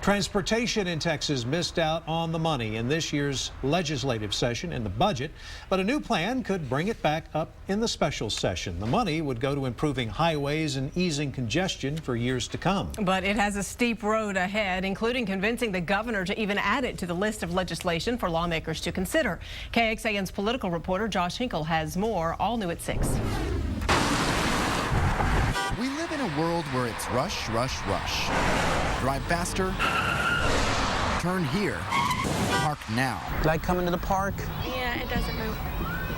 Transportation in Texas missed out on the money in this year's legislative session in the budget, but a new plan could bring it back up in the special session. The money would go to improving highways and easing congestion for years to come. But it has a steep road ahead, including convincing the governor to even add it to the list of legislation for lawmakers to consider. KXAN's political reporter Josh Hinkle has more, all new at 6. We live in a world where it's rush, rush, rush. Drive faster, turn here, park now. Like coming to the park? Yeah, it doesn't move.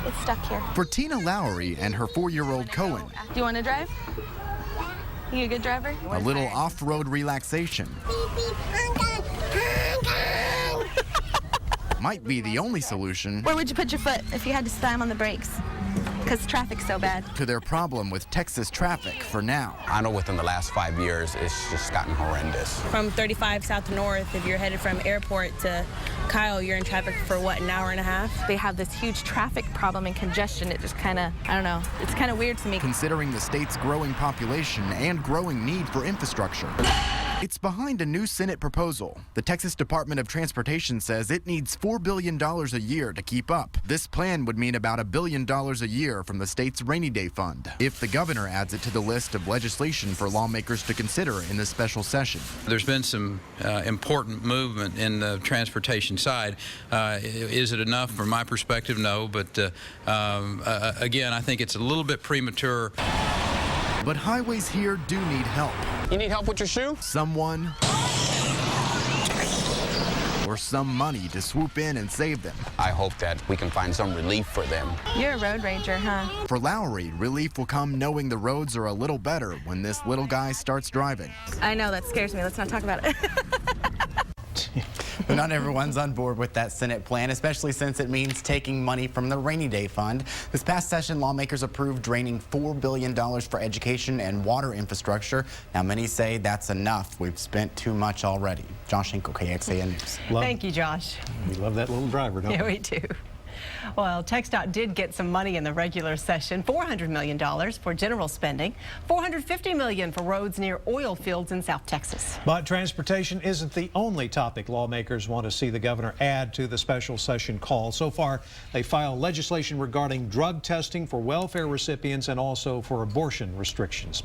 It's stuck here. For Tina Lowry and her 4-year-old Cohen. Do you want to drive? You a good driver? A little off-road relaxation might be the only solution. Where would you put your foot if you had to slam on the brakes? Because traffic's so bad. To their problem with Texas traffic for now. I know within the last 5 years, it's just gotten horrendous. From 35 south to north, if you're headed from airport to Kyle, you're in traffic for what, an hour and a half? They have this huge traffic problem and congestion. It just kind of, I don't know, it's kind of weird to me. Considering the state's growing population and growing need for infrastructure. It's behind a new Senate proposal. The Texas Department of Transportation says it needs $4 billion a year to keep up. This plan would mean about $1 billion a year from the state's rainy day fund, if the governor adds it to the list of legislation for lawmakers to consider in this special session. There's been some important movement in the transportation side. Is it enough? From my perspective, no. But again, I think it's a little bit premature. But highways here do need help. You need help with your shoe? Someone or some money to swoop in and save them. I hope that we can find some relief for them. You're a road rager, huh? For Lowry, relief will come knowing the roads are a little better when this little guy starts driving. I know, that scares me. Let's not talk about it. But not everyone's on board with that Senate plan, especially since it means taking money from the rainy day fund. This past session, lawmakers approved draining $4 billion for education and water infrastructure. Now, many say that's enough. We've spent too much already. Josh Hinkle, KXAN News. Thank you, Josh. We love that little driver, don't we? Yeah, we do. Well, TxDOT did get some money in the regular session, $400 million for general spending, $450 million for roads near oil fields in South Texas. But transportation isn't the only topic lawmakers want to see the governor add to the special session call. So far, they filed legislation regarding drug testing for welfare recipients and also for abortion restrictions.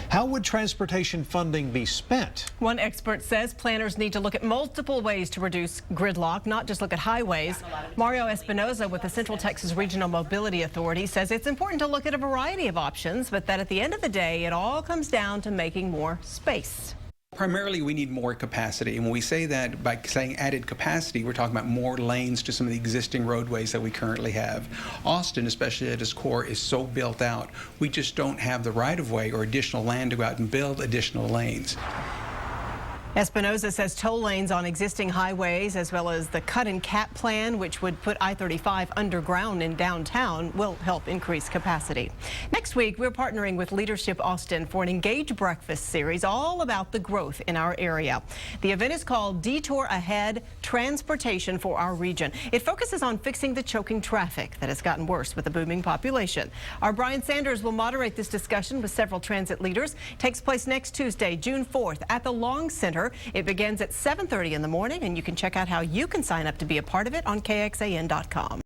How would transportation funding be spent? One expert says planners need to look at multiple ways to reduce gridlock, not just look at highways. Mario Espinoza with the Central Texas Regional Mobility Authority says it's important to look at a variety of options, but that at the end of the day, it all comes down to making more space. Primarily, we need more capacity. And when we say that, by saying added capacity, we're talking about more lanes to some of the existing roadways that we currently have. Austin, especially at its core, is so built out. We just don't have the right-of-way or additional land to go out and build additional lanes. Espinoza says toll lanes on existing highways, as well as the cut and cap plan, which would put I-35 underground in downtown, will help increase capacity. Next week, we're partnering with Leadership Austin for an Engage Breakfast series all about the growth in our area. The event is called Detour Ahead, Transportation for Our Region. It focuses on fixing the choking traffic that has gotten worse with the booming population. Our Brian Sanders will moderate this discussion with several transit leaders. It takes place next Tuesday, June 4th at the Long Center. It begins at 7:30 in the morning, and you can check out how you can sign up to be a part of it on KXAN.com.